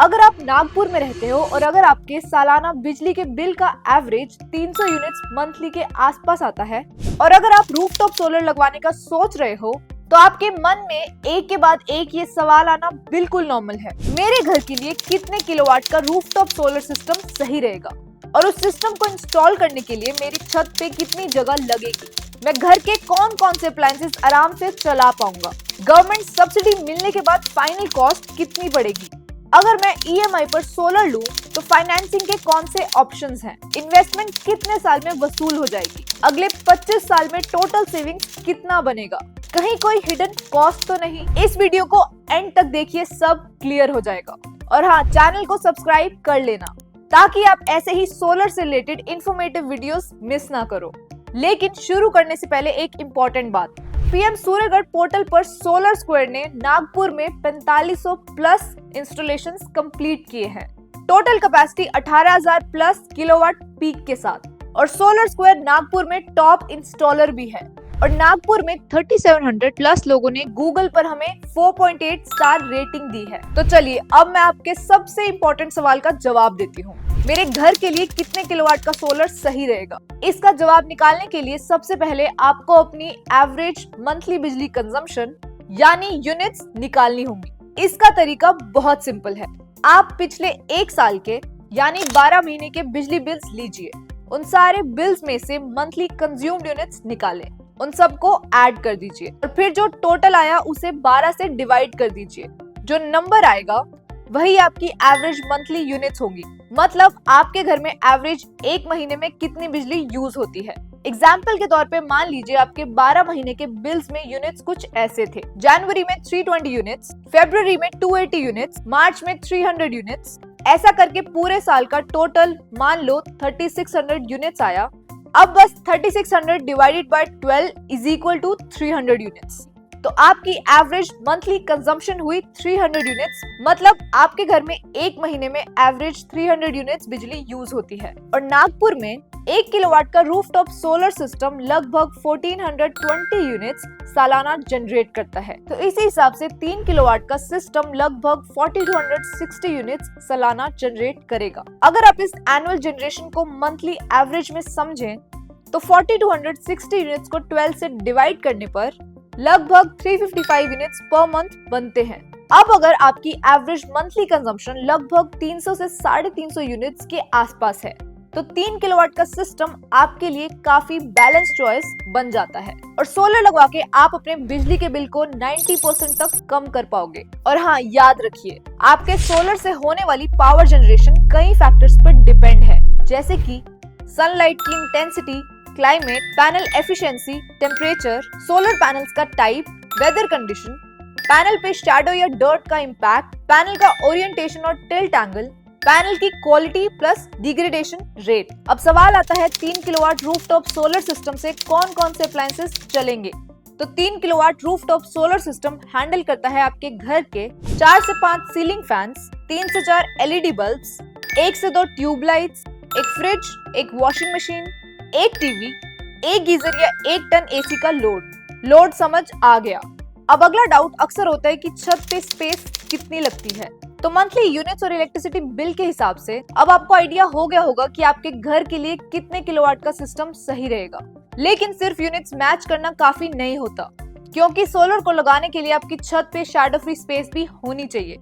अगर आप नागपुर में रहते हो और अगर आपके सालाना बिजली के बिल का एवरेज 300 यूनिट्स मंथली के आसपास आता है और अगर आप रूफटॉप सोलर लगवाने का सोच रहे हो तो आपके मन में एक के बाद एक ये सवाल आना बिल्कुल नॉर्मल है। मेरे घर के लिए कितने किलोवाट का रूफटॉप सोलर सिस्टम सही रहेगा और उस सिस्टम को इंस्टॉल करने के लिए मेरी छत पे कितनी जगह लगेगी, मैं घर के कौन कौन से अप्लायंसेस आराम से चला पाऊंगा, गवर्नमेंट सब्सिडी मिलने के बाद फाइनल कॉस्ट कितनी पड़ेगी, अगर मैं ईएमआई पर सोलर लूं तो फाइनेंसिंग के कौन से ऑप्शंस हैं, इन्वेस्टमेंट कितने साल में वसूल हो जाएगी, अगले 25 साल में टोटल सेविंग्स कितना बनेगा, कहीं कोई हिडन कॉस्ट तो नहीं। इस वीडियो को एंड तक देखिए, सब क्लियर हो जाएगा। और हाँ, चैनल को सब्सक्राइब कर लेना ताकि आप ऐसे ही सोलर से रिलेटेड इंफॉर्मेटिव वीडियोस मिस ना करो। लेकिन शुरू करने से पहले एक इम्पोर्टेंट बात, पीएम सूर्यगढ़ पोर्टल पर सोलर स्क्वायर ने नागपुर में 4500 प्लस इंस्टॉलेशंस कंप्लीट किए हैं, total capacity 18,000 plus kilowatt peak के साथ। और सोलर स्क्वायर नागपुर में टॉप इंस्टॉलर भी है और नागपुर में 3700 प्लस लोगों ने गूगल पर हमें 4.8 स्टार रेटिंग दी है। तो चलिए अब मैं आपके सबसे इम्पोर्टेंट सवाल का जवाब देती हूँ, मेरे घर के लिए कितने किलोवाट का सोलर सही रहेगा। इसका जवाब निकालने के लिए सबसे पहले आपको अपनी एवरेज मंथली बिजली कंजम्पशन यानी यूनिट्स निकालनी होंगी। इसका तरीका बहुत सिंपल है, आप पिछले एक साल के यानी 12 महीने के बिजली बिल्स लीजिए, उन सारे बिल्स में से मंथली कंज्यूम्ड यूनिट्स निकालें, उन सबको ऐड कर दीजिए और फिर जो टोटल आया उसे 12 से डिवाइड कर दीजिए। जो नंबर आएगा वही आपकी एवरेज मंथली यूनिट्स होगी, मतलब आपके घर में एवरेज एक महीने में कितनी बिजली यूज होती है। एग्जाम्पल के तौर पे मान लीजिए आपके 12 महीने के बिल्स में यूनिट्स कुछ ऐसे थे, जनवरी में 320 यूनिट्स, फरवरी में 280 यूनिट्स, मार्च में 300 यूनिट्स, ऐसा करके पूरे साल का टोटल मान लो 3600 यूनिट्स आया। अब बस 3600 divided by 12 is equal to 300 units, तो आपकी एवरेज मंथली कंजम्पशन हुई 300 यूनिट्स, मतलब आपके घर में एक महीने में एवरेज 300 यूनिट्स बिजली यूज होती है। और नागपुर में 1 किलोवाट का रूफटॉप सोलर सिस्टम लगभग 1420 यूनिट्स सालाना जनरेट करता है, तो इसी हिसाब से 3 किलोवाट का सिस्टम लगभग 4260 यूनिट्स सालाना जनरेट करेगा। अगर आप इस एनुअल जनरेशन को मंथली एवरेज में समझें तो 4260 यूनिट्स को 12 से डिवाइड करने पर लगभग 355 यूनिट्स पर मंथ बनते हैं। अब अगर आपकी एवरेज मंथली कंजम्पशन लगभग 300 से 350 यूनिट्स के आसपास है तो 3 किलोवाट का सिस्टम आपके लिए काफी बैलेंस चॉइस बन जाता है और सोलर लगवा के आप अपने बिजली के बिल को 90% तक कम कर पाओगे। और हाँ, याद रखिए आपके सोलर से होने वाली पावर जनरेशन कई फैक्टर्स पर डिपेंड है, जैसे कि सनलाइट की intensity, climate, panel efficiency, temperature, solar panels का टाइप, वेदर कंडीशन, पैनल पे शैडो या डर्ट का इम्पैक्ट, पैनल का ओरिएंटेशन और टिल्ट एंगल, पैनल की क्वालिटी प्लस डिग्रेडेशन रेट। अब सवाल आता है 3 किलोवाट रूफटॉप सोलर सिस्टम से कौन कौन से अप्लायंसेस चलेंगे। तो 3 kilowatt rooftop solar system handle करता है आपके घर के 4 से 5 सीलिंग फैंस, 3 से 4 एलईडी बल्ब्स, 1 से 2 ट्यूबलाइट्स, एक फ्रिज, एक वॉशिंग मशीन, एक टीवी, एक गीजर या 1 टन एसी का लोड समझ आ गया। अब अगला डाउट अक्सर होता है कि छत पे स्पेस कितनी लगती है। तो मंथली यूनिट्स और इलेक्ट्रिसिटी बिल के हिसाब से अब आपको आइडिया हो गया होगा कि आपके घर के लिए कितने किलोवाट का सिस्टम सही रहेगा। लेकिन सिर्फ यूनिट्स मैच करना काफी नहीं होता, क्योंकि सोलर को लगाने के लिए आपकी छत पे शैडो फ्री स्पेस भी होनी चाहिए।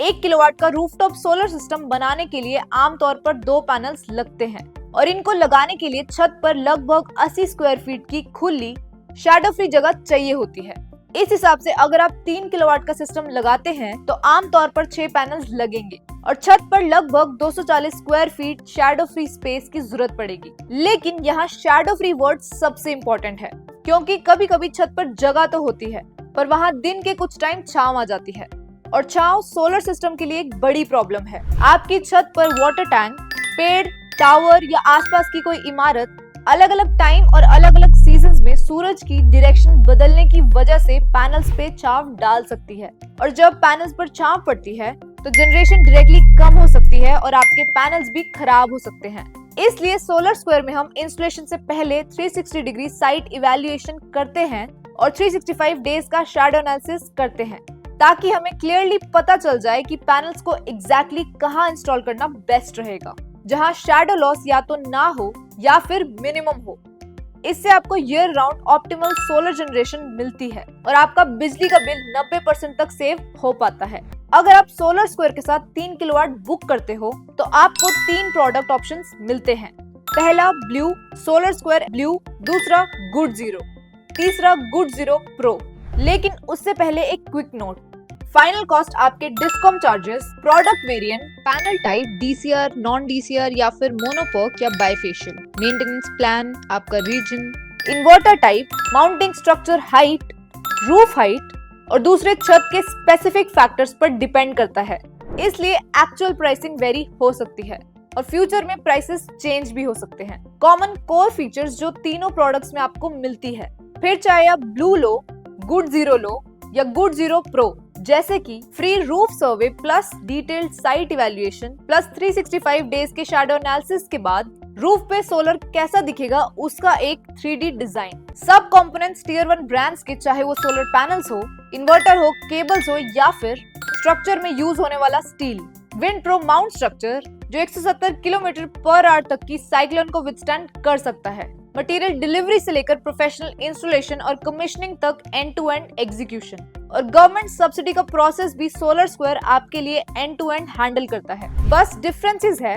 1 किलोवाट का रूफटॉप सोलर सिस्टम बनाने के लिए आमतौर पर 2 पैनल्स लगते हैं और इनको लगाने के लिए छत पर लगभग 80 स्क्वायर फीट की खुली शैडो फ्री जगह चाहिए होती है। इस हिसाब से अगर आप 3 किलोवाट का सिस्टम लगाते हैं तो आमतौर पर 6 पैनल्स लगेंगे और छत पर लगभग 240 square feet shadow free space की जरूरत पड़ेगी। लेकिन यहाँ शैडो फ्री वर्ड सबसे इम्पोर्टेंट है, क्योंकि कभी कभी छत पर जगह तो होती है पर वहाँ दिन के कुछ टाइम छांव आ जाती है और छांव सोलर सिस्टम के लिए एक बड़ी प्रॉब्लम है। आपकी छत पर वाटर टैंक, पेड़, टावर या आसपास की कोई इमारत अलग अलग टाइम और अलग अलग सीजन्स में सूरज की डायरेक्शन बदलने की वजह से पैनल्स पे छांव डाल सकती है और जब पैनल्स पर छांव पड़ती है तो जनरेशन डायरेक्टली कम हो सकती है और आपके पैनल्स भी खराब हो सकते हैं। इसलिए सोलर स्क्वायर में हम इंस्टॉलेशन से पहले 360 डिग्री साइट इवैल्यूएशन करते हैं और 365 डेज का शैडो एनालिसिस करते हैं ताकि हमें क्लियरली पता चल जाए कि पैनल्स को एग्जैक्टली कहाँ इंस्टॉल करना बेस्ट रहेगा, जहां शैडो लॉस या तो ना हो या फिर मिनिमम हो। इससे आपको year round optimal solar generation मिलती है और आपका बिजली का बिल 90% तक सेव हो पाता है। अगर आप सोलर स्क्वायर के साथ 3 किलोवाट बुक करते हो तो आपको 3 प्रोडक्ट ऑप्शंस मिलते हैं। पहला ब्लू सोलर स्क्वायर ब्लू, दूसरा गुड जीरो, तीसरा गुड जीरो प्रो। लेकिन उससे पहले एक क्विक नोट, फाइनल कॉस्ट आपके discom charges, product variant, panel type DCR, non DCR या फिर मोनोपर्क या बाइफेशियल, मेंटेनेंस प्लान, आपका region, inverter type, mounting structure height, roof height और दूसरे छत के स्पेसिफिक फैक्टर्स पर डिपेंड करता है। इसलिए एक्चुअल प्राइसिंग वेरी हो सकती है और फ्यूचर में प्राइसेस चेंज भी हो सकते हैं। कॉमन कोर फीचर्स जो तीनों प्रोडक्ट्स में आपको मिलती है, फिर चाहे आप ब्लू लो, गुड जीरो लो या गुड जीरो प्रो, जैसे कि free roof survey plus detailed site evaluation plus 365 days के शैडो एनालिसिस के बाद रूफ पे सोलर कैसा दिखेगा उसका एक 3D डिजाइन, सब कंपोनेंट्स टियर 1 ब्रांड्स के, चाहे वो सोलर पैनल्स हो, इन्वर्टर हो, केबल्स हो या फिर स्ट्रक्चर में यूज होने वाला steel, wind pro mount structure जो 170 किलोमीटर पर आवर तक की साइक्लोन को विथस्टैंड कर सकता है, मटेरियल डिलीवरी से लेकर प्रोफेशनल इंस्टॉलेशन और कमीशनिंग तक एंड टू एंड एग्जीक्यूशन, और गवर्नमेंट सब्सिडी का प्रोसेस भी सोलर स्क्वायर आपके लिए एंड टू एंड हैंडल करता है। बस डिफरेंसेस है,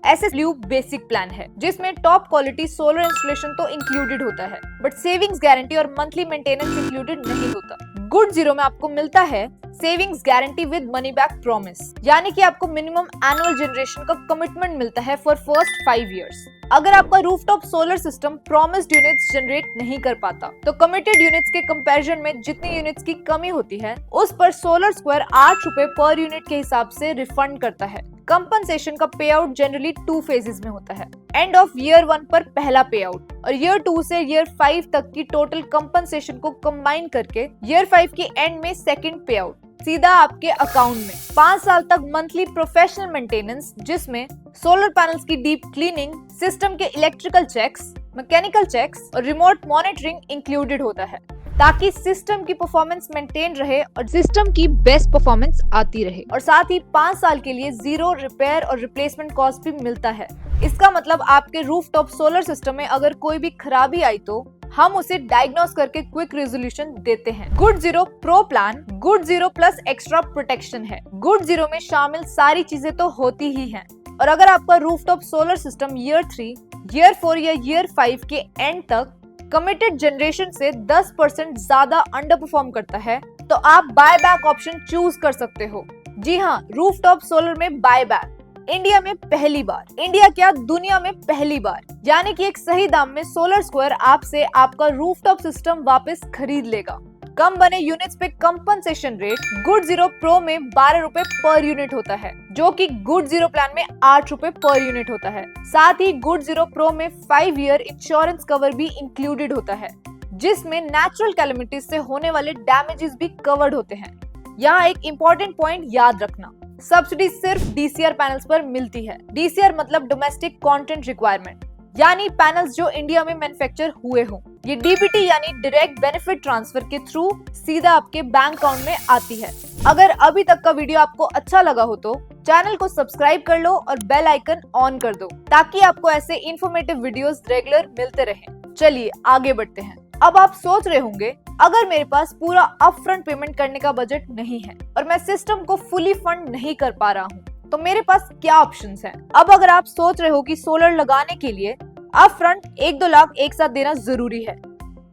एसएस ब्लू बेसिक प्लान है जिसमें टॉप क्वालिटी सोलर इंस्टॉलेशन तो इंक्लूडेड होता है बट सेविंग्स गारंटी और मंथली मेंटेनेंस इंक्लूडेड नहीं होता। गुड जीरो में आपको मिलता है savings guarantee with money back promise, यानी कि आपको मिनिमम एनुअल जनरेशन का कमिटमेंट मिलता है फॉर फर्स्ट 5 इयर्स। अगर आपका rooftop solar system promised units generate नहीं कर पाता तो कमिटेड यूनिट्स के कंपैरिजन में जितनी यूनिट्स की कमी होती है उस पर सोलर स्क्वायर 8 रुपए पर यूनिट के हिसाब से रिफंड करता है। कंपनसेशन का पे आउट जनरली 2 फेजेस में होता है। एंड ऑफ ईयर 1 पर पहला पे आउट और ईयर 2 से ईयर 5 तक की टोटल कंपनसेशन को कंबाइन करके ईयर 5 के एंड में सेकंड पे आउट सीधा आपके अकाउंट में। 5 साल तक मंथली प्रोफेशनल मेंटेनेंस जिसमें सोलर पैनल्स की डीप क्लीनिंग, सिस्टम के इलेक्ट्रिकल चेक्स, मैकेनिकल चेक्स और रिमोट मॉनिटरिंग इंक्लूडेड होता है ताकि सिस्टम की परफॉर्मेंस मेंटेन रहे और सिस्टम की बेस्ट परफॉर्मेंस आती रहे। और साथ ही 5 साल के लिए 0 रिपेयर और रिप्लेसमेंट कॉस्ट भी मिलता है। इसका मतलब आपके रूफटॉप सोलर सिस्टम में अगर कोई भी खराबी आई तो हम उसे डायग्नोस करके क्विक रेजोल्यूशन देते हैं। Good zero pro plan good zero plus extra protection है। गुड जीरो में शामिल सारी चीजें तो होती ही हैं और अगर आपका rooftop solar system year 3, year 4 या ईयर 5 के एंड तक कमिटेड जनरेशन से 10% ज्यादा अंडर परफॉर्म करता है तो आप बाय बैक ऑप्शन चूज कर सकते हो। जी हाँ, रूफटॉप सोलर में बाय बैक इंडिया में पहली बार, इंडिया क्या दुनिया में पहली बार, यानी कि एक सही दाम में सोलर स्क्वायर आपसे आपका रूफटॉप सिस्टम वापस खरीद लेगा। कम बने यूनिट्स पे compensation rate good zero pro में 12 रुपए पर यूनिट होता है जो कि गुड जीरो प्लान में 8 रुपए पर यूनिट होता है। साथ ही गुड जीरो प्रो में 5 ईयर इंश्योरेंस कवर भी इंक्लूडेड होता है जिसमें नेचुरल कैलेमिटीज से होने वाले डैमेजेस भी कवर्ड होते हैं। यहाँ एक इम्पोर्टेंट पॉइंट याद रखना, सब्सिडी सिर्फ डीसीआर पैनल्स पर मिलती है। डीसीआर मतलब डोमेस्टिक कंटेंट रिक्वायरमेंट, यानी पैनल्स जो इंडिया में मैन्युफैक्चर हुए हों। ये डीबीटी यानी डायरेक्ट बेनिफिट ट्रांसफर के थ्रू सीधा आपके बैंक अकाउंट में आती है। अगर अभी तक का वीडियो आपको अच्छा लगा हो तो चैनल को सब्सक्राइब कर लो और बेल आइकन ऑन कर दो ताकि आपको ऐसे इंफॉर्मेटिव वीडियोस रेगुलर मिलते रहें। चलिए आगे बढ़ते हैं। अब आप सोच रहे होंगे अगर मेरे पास पूरा अपफ्रंट पेमेंट करने का बजट नहीं है और मैं सिस्टम को फुली फंड नहीं कर पा रहा हूँ तो मेरे पास क्या ऑप्शंस हैं? अब अगर आप सोच रहे हो कि सोलर लगाने के लिए अपफ्रंट 1-2 लाख एक साथ देना जरूरी है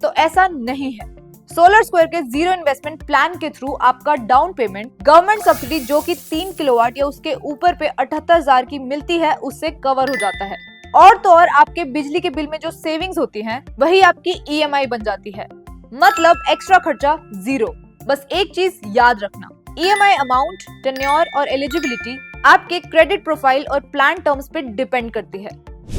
तो ऐसा नहीं है। सोलर स्क्वायर के जीरो इन्वेस्टमेंट प्लान के थ्रू आपका डाउन पेमेंट गवर्नमेंट सब्सिडी जो कि 3 किलोवाट या उसके ऊपर पे 78,000 की मिलती है उससे कवर हो जाता है। और तो और आपके बिजली के बिल में जो सेविंग्स होती हैं वही आपकी ईएमआई बन जाती है, मतलब एक्स्ट्रा खर्चा 0। बस एक चीज याद रखना, ईएमआई अमाउंट, टेन्योर और एलिजिबिलिटी आपके क्रेडिट प्रोफाइल और प्लान टर्म्स पे डिपेंड करती है।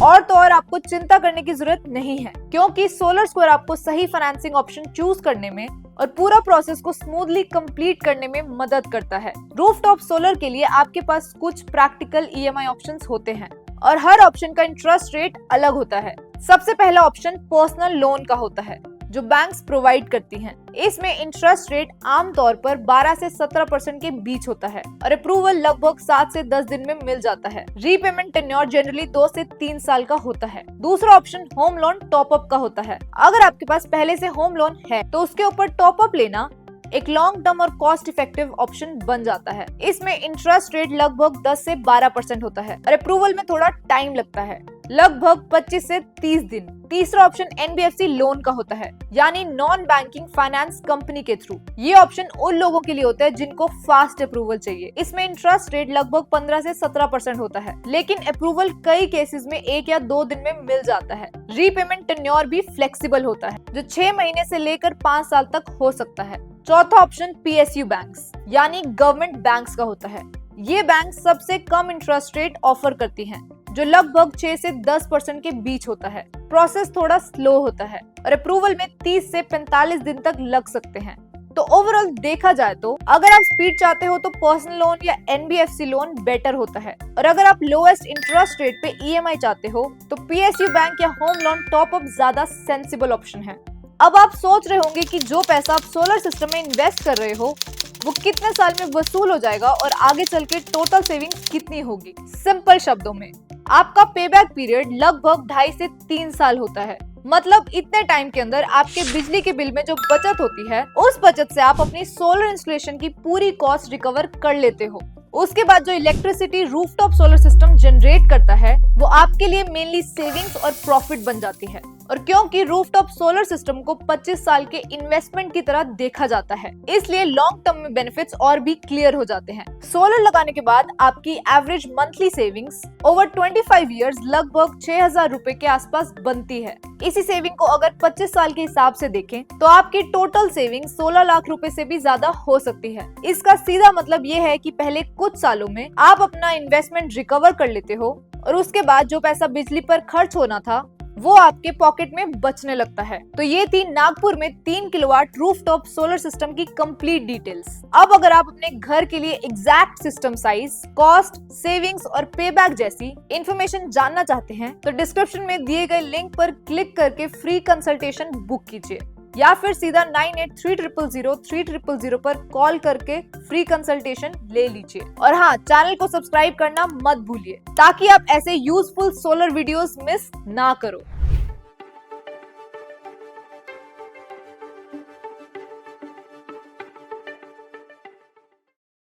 और तो और आपको चिंता करने की जरूरत नहीं है क्योंकि सोलर स्क्वायर आपको सही फाइनेंसिंग ऑप्शन चूज करने में और पूरा प्रोसेस को स्मूथली कंप्लीट करने में मदद करता है। रूफटॉप सोलर के लिए आपके पास कुछ प्रैक्टिकल ईएमआई ऑप्शंस होते हैं और हर ऑप्शन का इंटरेस्ट रेट अलग होता है। सबसे पहला ऑप्शन पर्सनल लोन का होता है जो बैंक्स प्रोवाइड करती हैं। इसमें इंटरेस्ट रेट आमतौर पर 12 से 17% के बीच होता है और अप्रूवल लगभग 7 से 10 दिन में मिल जाता है। रीपेमेंट टेन्योर जनरली 2 से 3 साल का होता है। दूसरा option home loan top up का होता है। अगर आपके पास पहले से होम लोन है तो उसके ऊपर टॉप अप लेना एक लॉन्ग टर्म और कॉस्ट इफेक्टिव ऑप्शन बन जाता है। इसमें इंटरेस्ट रेट लगभग 10 से 12% होता है और अप्रूवल में थोड़ा टाइम लगता है, लगभग 25 से 30 दिन। तीसरा ऑप्शन एनबीएफसी लोन का होता है, यानी नॉन बैंकिंग फाइनेंस कंपनी के थ्रू। ये ऑप्शन उन लोगों के लिए होता है जिनको फास्ट अप्रूवल चाहिए। इसमें इंटरेस्ट रेट लगभग 15 से 17% होता है, लेकिन अप्रूवल कई केसेस में 1 या 2 दिन में मिल जाता है। रीपेमेंट टेन्योर भी फ्लेक्सिबल होता है, जो 6 महीने से लेकर 5 साल तक हो सकता है। चौथा ऑप्शन पीएसयू बैंक्स यानी गवर्नमेंट बैंक्स का होता है। ये बैंक सबसे कम इंटरेस्ट रेट ऑफर करती हैं, जो लगभग 6 से 10% के बीच होता है। प्रोसेस थोड़ा स्लो होता है और अप्रूवल में 30 से 45 दिन तक लग सकते हैं। तो ओवरऑल देखा जाए तो अगर आप स्पीड चाहते हो तो पर्सनल लोन या एनबीएफसी लोन बेटर होता है, और अगर आप लोएस्ट इंटरेस्ट रेट पे ईएमआई चाहते हो तो पीएसयू बैंक या होम लोन टॉप अप ज्यादा सेंसिबल ऑप्शन है। अब आप सोच रहे होंगे कि जो पैसा आप सोलर सिस्टम में इन्वेस्ट कर रहे हो वो कितने साल में वसूल हो जाएगा और आगे चल के टोटल सेविंग्स कितनी होगी। सिंपल शब्दों में आपका पेबैक पीरियड लगभग 2.5 से 3 साल होता है। मतलब इतने टाइम के अंदर आपके बिजली के बिल में जो बचत होती है, उस बचत से आप अपनी सोलर इंस्टॉलेशन की पूरी कॉस्ट रिकवर कर लेते हो। उसके बाद जो electricity rooftop solar system generate करता है वो आपके लिए मेनली सेविंग्स और प्रॉफिट बन जाती है। और क्योंकि रूफटॉप सोलर सिस्टम को 25 साल के इन्वेस्टमेंट की तरह देखा जाता है, इसलिए लॉन्ग टर्म में बेनिफिट्स और भी क्लियर हो जाते हैं। सोलर लगाने के बाद आपकी average monthly savings over 25 years लगभग 6,000 रुपए के आसपास बनती है। इसी सेविंग को अगर 25 साल के हिसाब से देखें तो आपकी टोटल सेविंग 16 लाख रुपए से भी ज्यादा हो सकती है। इसका सीधा मतलब ये है कि पहले कुछ सालों में आप अपना इन्वेस्टमेंट रिकवर कर लेते हो और उसके बाद जो पैसा बिजली पर खर्च होना था वो आपके पॉकेट में बचने लगता है। तो ये थी नागपुर में 3 किलोवाट रूफटॉप सोलर सिस्टम की कंप्लीट डिटेल्स। अब अगर आप अपने घर के लिए exact system size, cost, savings और पेबैक जैसी इंफॉर्मेशन जानना चाहते हैं तो डिस्क्रिप्शन में दिए गए लिंक पर क्लिक करके फ्री कंसल्टेशन बुक कीजिए, या फिर सीधा 98300300 पर कॉल करके फ्री कंसल्टेशन ले लीजिए। और हाँ, चैनल को सब्सक्राइब करना मत भूलिए ताकि आप ऐसे यूजफुल सोलर वीडियोस मिस ना करो।